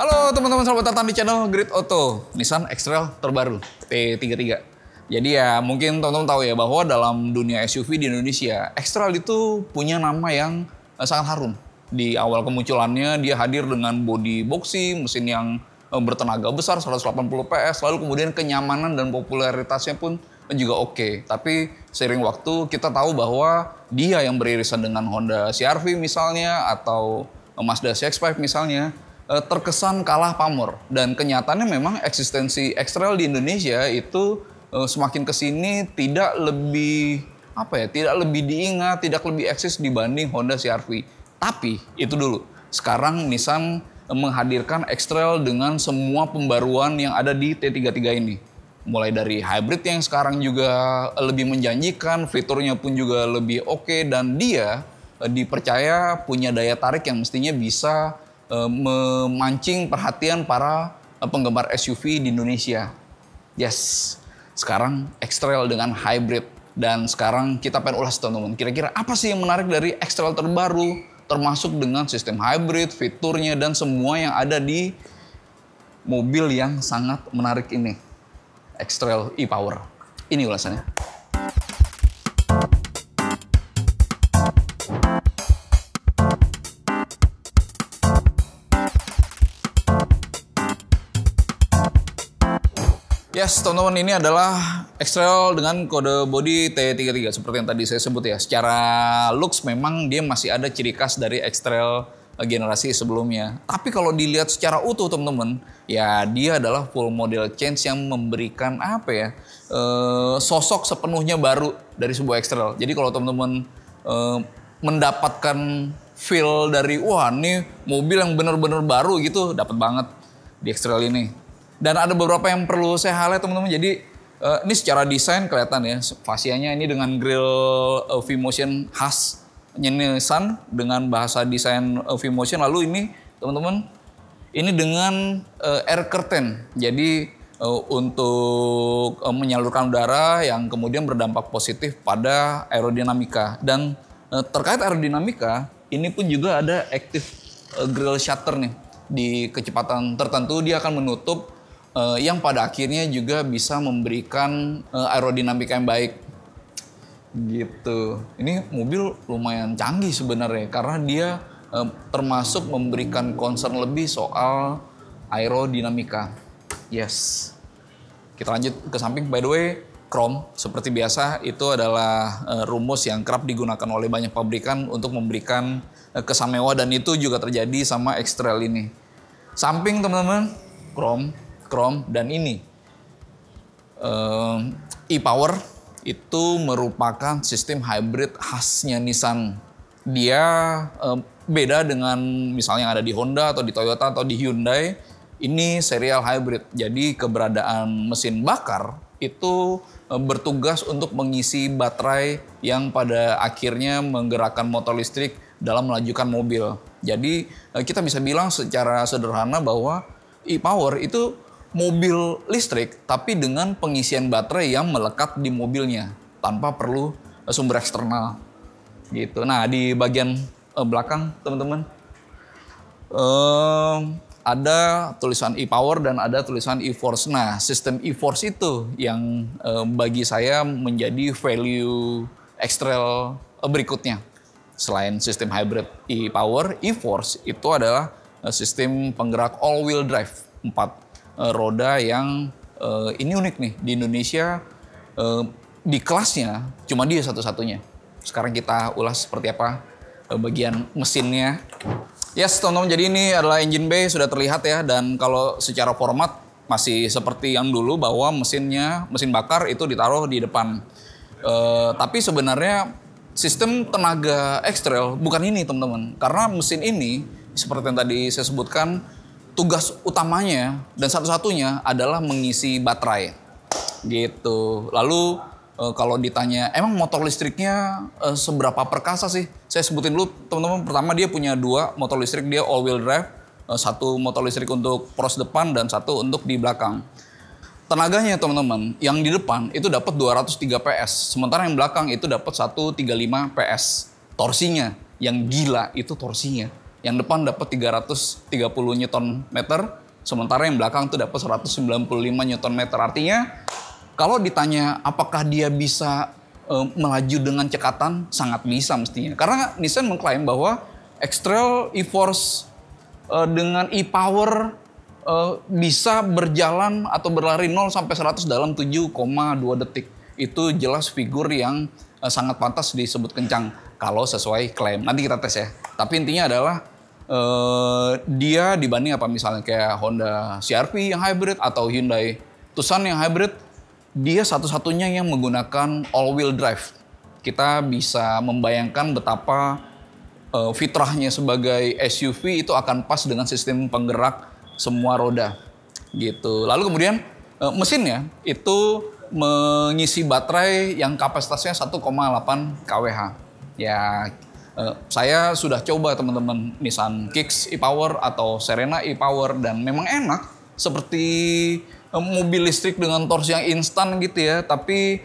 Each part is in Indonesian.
Halo teman-teman, selamat datang di channel Grid Auto. Nissan X-Trail terbaru T33. Jadi ya mungkin teman-teman tahu ya bahwa dalam dunia SUV di Indonesia, X-Trail itu punya nama yang sangat harum. Di awal kemunculannya dia hadir dengan bodi boxy, mesin yang bertenaga besar 180 PS, lalu kemudian kenyamanan dan popularitasnya pun juga oke. Tapi seiring waktu kita tahu bahwa dia yang beririsan dengan Honda CR-V misalnya atau Mazda CX-5 misalnya terkesan kalah pamor, dan kenyataannya memang eksistensi X-Trail di Indonesia itu semakin kesini tidak lebih tidak lebih diingat, tidak lebih eksis dibanding Honda CR-V. Tapi itu dulu, sekarang Nissan menghadirkan X-Trail dengan semua pembaruan yang ada di T33 ini. Mulai dari hybrid yang sekarang juga lebih menjanjikan, fiturnya pun juga lebih oke, dan dia dipercaya punya daya tarik yang mestinya bisa memancing perhatian para penggemar SUV di Indonesia. Yes, sekarang X-Trail dengan hybrid. Dan sekarang kita pengen ulas teman-teman, kira-kira apa sih yang menarik dari X-Trail terbaru, termasuk dengan sistem hybrid, fiturnya, dan semua yang ada di mobil yang sangat menarik ini, X-Trail e-Power. Ini ulasannya. Yes, teman-teman, ini adalah X-Trail dengan kode bodi T33 seperti yang tadi saya sebut ya. Secara looks memang dia masih ada ciri khas dari X-Trail generasi sebelumnya. Tapi kalau dilihat secara utuh teman-teman, ya dia adalah full model change yang memberikan sosok sepenuhnya baru dari sebuah X-Trail. Jadi kalau teman-teman mendapatkan feel dari wah ini mobil yang benar-benar baru gitu, dapat banget di X-Trail ini. Dan ada beberapa yang perlu saya highlight teman-teman. Jadi ini secara desain kelihatan ya, fasianya ini dengan grill V-Motion khas Nissan dengan bahasa desain V-Motion. Lalu ini teman-teman, ini dengan air curtain. Jadi untuk menyalurkan udara yang kemudian berdampak positif pada aerodinamika. Dan terkait aerodinamika, ini pun juga ada active grill shutter nih. Di kecepatan tertentu dia akan menutup yang pada akhirnya juga bisa memberikan aerodinamika yang baik gitu. Ini mobil lumayan canggih sebenarnya karena dia termasuk memberikan concern lebih soal aerodinamika. Yes. Kita lanjut ke samping. By the way, chrome seperti biasa itu adalah rumus yang kerap digunakan oleh banyak pabrikan untuk memberikan kesan mewah, dan itu juga terjadi sama X-Trail ini. Samping teman-teman, chrome, dan ini e-Power itu merupakan sistem hybrid khasnya Nissan. Dia beda dengan misalnya yang ada di Honda atau di Toyota atau di Hyundai. Ini serial hybrid, jadi keberadaan mesin bakar itu bertugas untuk mengisi baterai yang pada akhirnya menggerakkan motor listrik dalam melajukan mobil. Jadi kita bisa bilang secara sederhana bahwa e-Power itu mobil listrik tapi dengan pengisian baterai yang melekat di mobilnya tanpa perlu sumber eksternal gitu. Nah, di bagian belakang teman-teman ada tulisan e-Power dan ada tulisan e-Force. Nah, sistem e-Force itu yang bagi saya menjadi value X-Trail berikutnya. Selain sistem hybrid e-Power, e-Force itu adalah sistem penggerak all-wheel drive 4 roda yang ini unik nih di Indonesia, di kelasnya cuma dia satu-satunya. Sekarang kita ulas seperti apa bagian mesinnya. Yes teman-teman, jadi ini adalah engine bay sudah terlihat ya, dan kalau secara format masih seperti yang dulu bahwa mesin bakar itu ditaruh di depan. Tapi sebenarnya sistem tenaga X-Trail bukan ini teman-teman, karena mesin ini seperti yang tadi saya sebutkan, tugas utamanya dan satu-satunya adalah mengisi baterai gitu. Lalu kalau ditanya emang motor listriknya seberapa perkasa sih? Saya sebutin dulu teman-teman. Pertama, dia punya 2 motor listrik, dia all wheel drive. Satu motor listrik untuk poros depan dan satu untuk di belakang. Tenaganya teman-teman, yang di depan itu dapat 203 PS, sementara yang belakang itu dapat 135 PS. Torsinya yang gila itu torsinya. Yang depan dapat 330 Newton meter, sementara yang belakang tuh dapat 195 Newton meter. Artinya kalau ditanya apakah dia bisa melaju dengan cekatan, sangat bisa mestinya. Karena Nissan mengklaim bahwa X-Trail e-Force dengan e-Power bisa berjalan atau berlari 0 sampai 100 dalam 7,2 detik. Itu jelas figur yang sangat pantas disebut kencang kalau sesuai klaim. Nanti kita tes ya. Tapi intinya adalah dia dibanding apa misalnya kayak Honda CR-V yang hybrid atau Hyundai Tucson yang hybrid, dia satu-satunya yang menggunakan all-wheel drive. Kita bisa membayangkan betapa fitrahnya sebagai SUV itu akan pas dengan sistem penggerak semua roda gitu. Lalu kemudian mesinnya itu mengisi baterai yang kapasitasnya 1,8 kWh. Ya, saya sudah coba teman-teman Nissan Kicks e-Power atau Serena e-Power dan memang enak seperti mobil listrik dengan torsi yang instan gitu ya. Tapi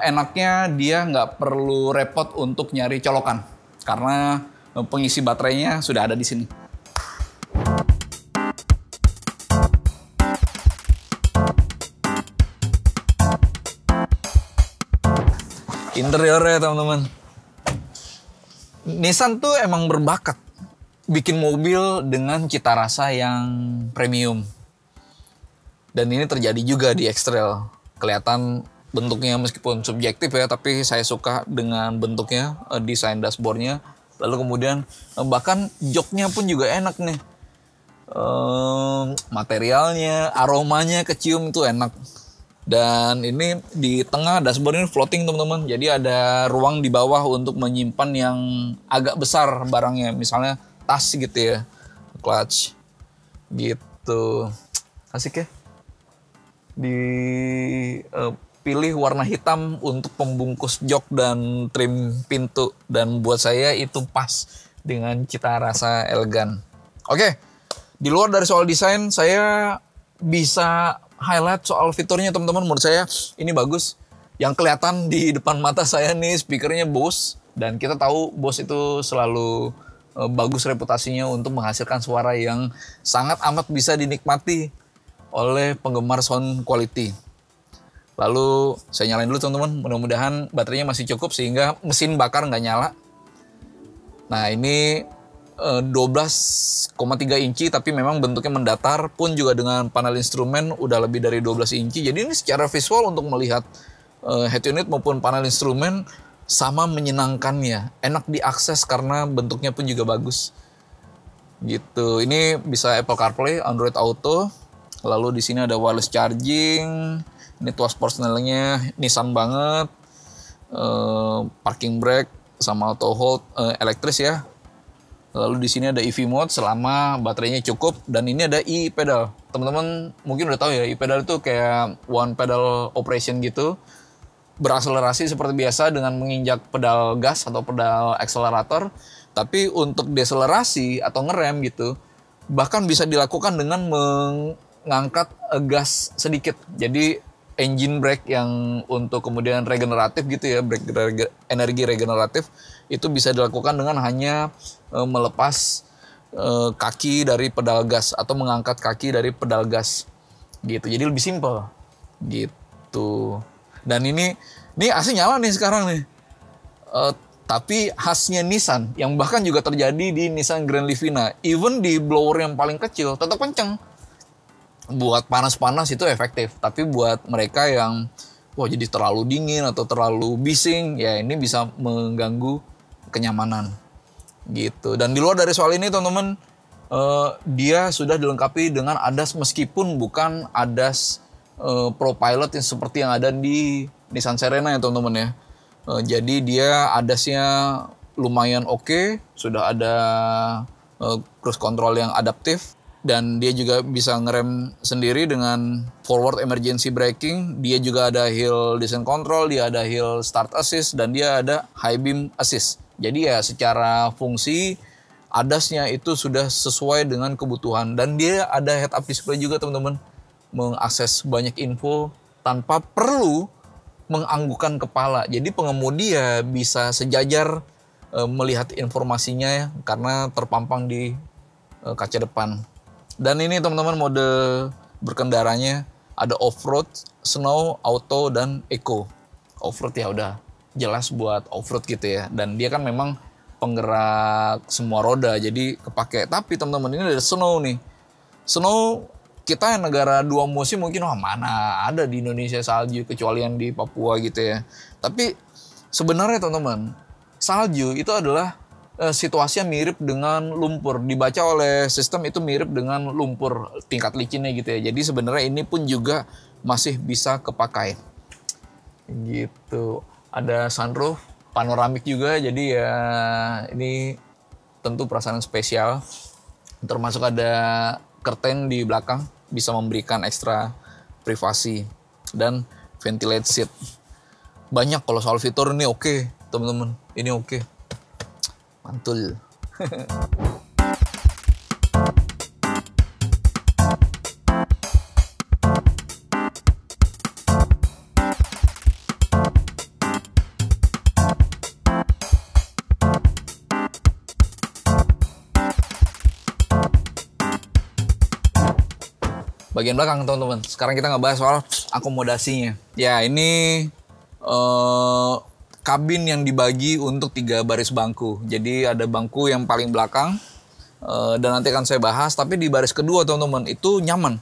enaknya dia nggak perlu repot untuk nyari colokan karena pengisi baterainya sudah ada di sini. Interiornya teman-teman, Nissan tuh emang berbakat bikin mobil dengan cita rasa yang premium. Dan ini terjadi juga di X-Trail. Kelihatan bentuknya meskipun subjektif ya, tapi saya suka dengan bentuknya, desain dashboardnya. Lalu kemudian bahkan joknya pun juga enak nih. Materialnya, aromanya kecium itu enak. Dan ini di tengah dashboard ini floating teman-teman. Jadi ada ruang di bawah untuk menyimpan yang agak besar barangnya. Misalnya tas gitu ya. Clutch. Gitu. Asik ya. Dipilih warna hitam untuk pembungkus jok dan trim pintu. Dan buat saya itu pas dengan cita rasa elegan. Oke. Di luar dari soal desain, saya bisa highlight soal fiturnya teman-teman. Menurut saya ini bagus. Yang kelihatan di depan mata saya nih speakernya Bose. Dan kita tahu Bose itu selalu bagus reputasinya untuk menghasilkan suara yang sangat amat bisa dinikmati oleh penggemar sound quality. Lalu saya nyalain dulu teman-teman. Mudah-mudahan baterainya masih cukup sehingga mesin bakar nggak nyala. Nah ini 12,3 inci tapi memang bentuknya mendatar, pun juga dengan panel instrumen udah lebih dari 12 inci. Jadi ini secara visual untuk melihat head unit maupun panel instrumen sama menyenangkannya, enak diakses karena bentuknya pun juga bagus. Gitu. Ini bisa Apple CarPlay, Android Auto. Lalu di sini ada wireless charging. Ini tuas personelnya Nissan banget. Parking brake sama auto hold elektris ya. Lalu di sini ada EV mode selama baterainya cukup, dan ini ada e-pedal. Teman-teman mungkin udah tahu ya, e-pedal itu kayak one pedal operation gitu. Berakselerasi seperti biasa dengan menginjak pedal gas atau pedal akselerator, tapi untuk deselerasi atau ngerem gitu, bahkan bisa dilakukan dengan mengangkat gas sedikit. Jadi engine brake yang untuk kemudian regeneratif gitu ya, brake energi regeneratif, itu bisa dilakukan dengan hanya melepas kaki dari pedal gas atau mengangkat kaki dari pedal gas gitu. Jadi lebih simpel gitu. Dan ini AC nyala nih sekarang nih. Tapi khasnya Nissan yang bahkan juga terjadi di Nissan Grand Livina, even di blower yang paling kecil tetap kenceng. Buat panas-panas itu efektif, tapi buat mereka yang jadi terlalu dingin atau terlalu bising, ya ini bisa mengganggu kenyamanan gitu. Dan di luar dari soal ini teman-teman, dia sudah dilengkapi dengan ADAS meskipun bukan ADAS ProPilot yang seperti yang ada di Nissan Serena ya teman-teman ya. Jadi dia ADAS-nya lumayan oke, sudah ada cruise control yang adaptif. Dan dia juga bisa ngerem sendiri dengan forward emergency braking. Dia juga ada hill descent control, dia ada hill start assist, dan dia ada high beam assist. Jadi ya secara fungsi ADAS-nya itu sudah sesuai dengan kebutuhan. Dan dia ada head up display juga teman-teman. Mengakses banyak info tanpa perlu menganggukkan kepala. Jadi pengemudi ya bisa sejajar melihat informasinya ya, karena terpampang di kaca depan. Dan ini teman-teman mode berkendaranya ada off-road, snow, auto, dan eco. Off-road ya udah jelas buat off-road gitu ya. Dan dia kan memang penggerak semua roda jadi kepake. Tapi teman-teman ini ada snow nih. Snow kita yang negara 2 musim mungkin mana ada di Indonesia salju kecuali yang di Papua gitu ya. Tapi sebenarnya teman-teman, salju itu adalah situasi yang mirip dengan lumpur. Dibaca oleh sistem itu mirip dengan lumpur tingkat licinnya gitu ya. Jadi sebenarnya ini pun juga masih bisa kepakai. Gitu. Ada sunroof, panoramik juga, jadi ya ini tentu perasaan spesial. Termasuk ada curtain di belakang, bisa memberikan ekstra privasi. Dan ventilate seat. Banyak kalau soal fitur ini oke, teman-teman. Ini oke. Mantul. Bagian belakang teman-teman. Sekarang kita ngebahas soal akomodasinya. Ya ini kabin yang dibagi untuk 3 baris bangku. Jadi ada bangku yang paling belakang dan nanti akan saya bahas. Tapi di baris kedua teman-teman itu nyaman.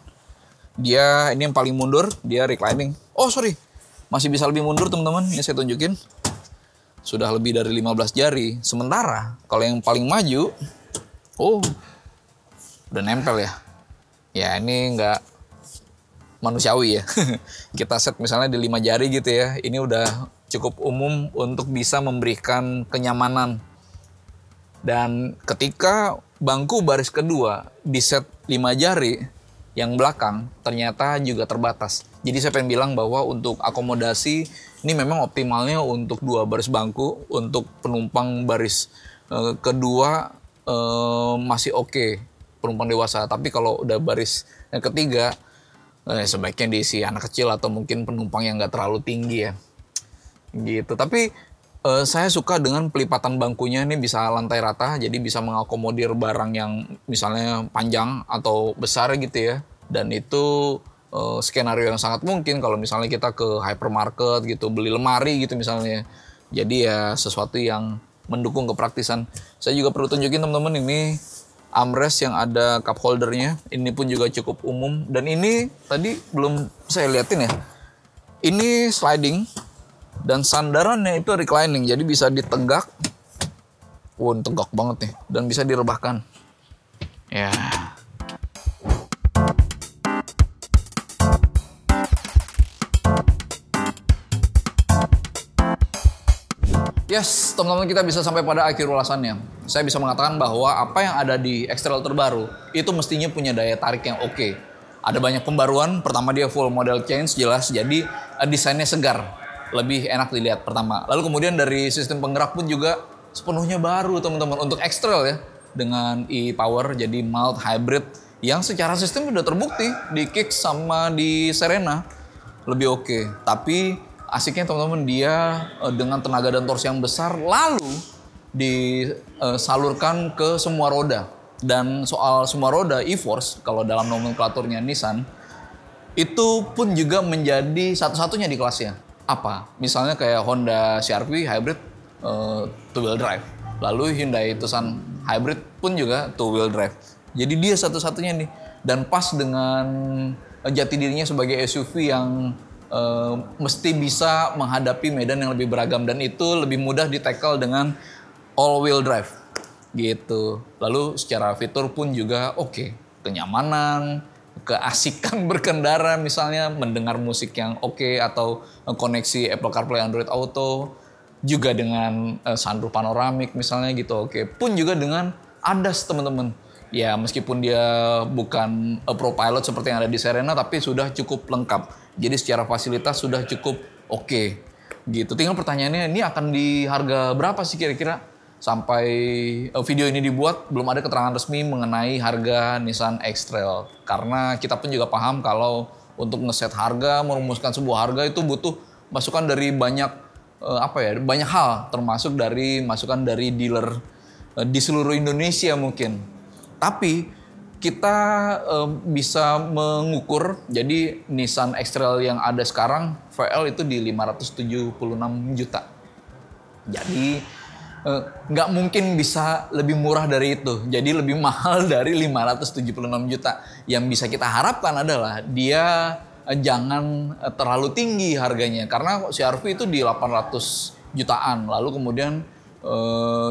Dia ini yang paling mundur, dia reclining. Oh sorry, masih bisa lebih mundur teman-teman. Ini saya tunjukin. Sudah lebih dari 15 jari. Sementara kalau yang paling maju, udah nempel ya. Ya ini nggak manusiawi ya. Kita set misalnya di 5 jari gitu ya. Ini udah cukup umum untuk bisa memberikan kenyamanan. Dan ketika bangku baris kedua di set 5 jari, yang belakang ternyata juga terbatas. Jadi saya pengen bilang bahwa untuk akomodasi ini memang optimalnya untuk 2 baris bangku. Untuk penumpang baris kedua masih oke. Penumpang dewasa, tapi kalau udah baris yang ketiga sebaiknya diisi anak kecil atau mungkin penumpang yang nggak terlalu tinggi ya gitu. Tapi saya suka dengan pelipatan bangkunya, ini bisa lantai rata jadi bisa mengakomodir barang yang misalnya panjang atau besar gitu ya. Dan itu skenario yang sangat mungkin kalau misalnya kita ke hypermarket gitu beli lemari gitu misalnya. Jadi ya sesuatu yang mendukung kepraktisan. Saya juga perlu tunjukin teman-teman ini armrest yang ada cup holdernya. Ini pun juga cukup umum. Dan ini tadi belum saya liatin ya. Ini sliding. Dan sandarannya itu reclining. Jadi bisa ditegak. Tegak banget nih. Dan bisa direbahkan. Ya. Yes, teman-teman kita bisa sampai pada akhir ulasannya. Saya bisa mengatakan bahwa apa yang ada di X-Trail terbaru itu mestinya punya daya tarik yang oke. Ada banyak pembaruan. Pertama dia full model change jelas. Jadi desainnya segar. Lebih enak dilihat pertama. Lalu kemudian dari sistem penggerak pun juga sepenuhnya baru teman-teman. Untuk X-Trail ya. Dengan e-Power jadi mild hybrid. Yang secara sistem sudah terbukti di Kicks sama di Serena. Lebih oke. Tapi asiknya teman-teman dia dengan tenaga dan torsi yang besar lalu disalurkan ke semua roda. Dan soal semua roda e-Force kalau dalam nomenklaturnya Nissan itu pun juga menjadi satu-satunya di kelasnya. Apa? Misalnya kayak Honda CR-V hybrid two wheel drive. Lalu Hyundai Tucson hybrid pun juga two wheel drive. Jadi dia satu-satunya nih dan pas dengan jati dirinya sebagai SUV yang mesti bisa menghadapi medan yang lebih beragam dan itu lebih mudah di-tackle dengan all-wheel drive gitu. Lalu secara fitur pun juga oke. Kenyamanan, keasikan berkendara misalnya mendengar musik yang oke atau koneksi Apple CarPlay, Android Auto juga dengan sunroof panoramik misalnya gitu oke. Pun juga dengan ADAS teman-teman. Ya meskipun dia bukan Pro Pilot seperti yang ada di Serena tapi sudah cukup lengkap. Jadi secara fasilitas sudah cukup oke. Gitu. Tinggal pertanyaannya ini akan di harga berapa sih kira-kira? Sampai video ini dibuat belum ada keterangan resmi mengenai harga Nissan X-Trail. Karena kita pun juga paham kalau untuk ngeset harga, merumuskan sebuah harga itu butuh masukan dari banyak banyak hal, termasuk dari masukan dari dealer di seluruh Indonesia mungkin. Tapi kita bisa mengukur, jadi Nissan X-Trail yang ada sekarang VL itu di 576 juta. Jadi nggak mungkin bisa lebih murah dari itu. Jadi lebih mahal dari 576 juta. Yang bisa kita harapkan adalah dia jangan terlalu tinggi harganya. Karena CR-V itu di 800 jutaan. Lalu kemudian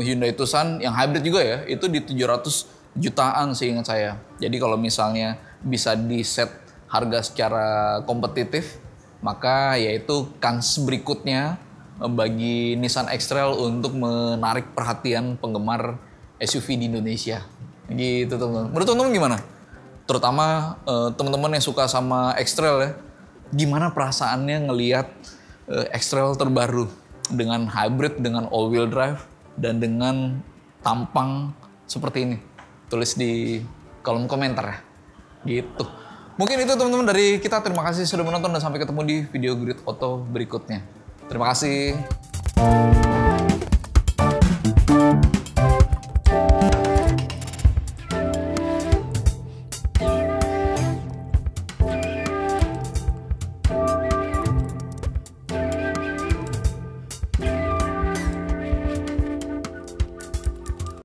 Hyundai Tucson yang hybrid juga ya, itu di 700 jutaan seingat saya. Jadi kalau misalnya bisa di set harga secara kompetitif, maka yaitu kans berikutnya bagi Nissan X-Trail untuk menarik perhatian penggemar SUV di Indonesia. Gitu teman-teman. Menurut teman-teman gimana? Terutama teman-teman yang suka sama X-Trail ya. Gimana perasaannya ngelihat X-Trail terbaru dengan hybrid, dengan all-wheel drive, dan dengan tampang seperti ini? Tulis di kolom komentar ya. Gitu. Mungkin itu teman-teman dari kita. Terima kasih sudah menonton dan sampai ketemu di video Grid Auto berikutnya. Terima kasih.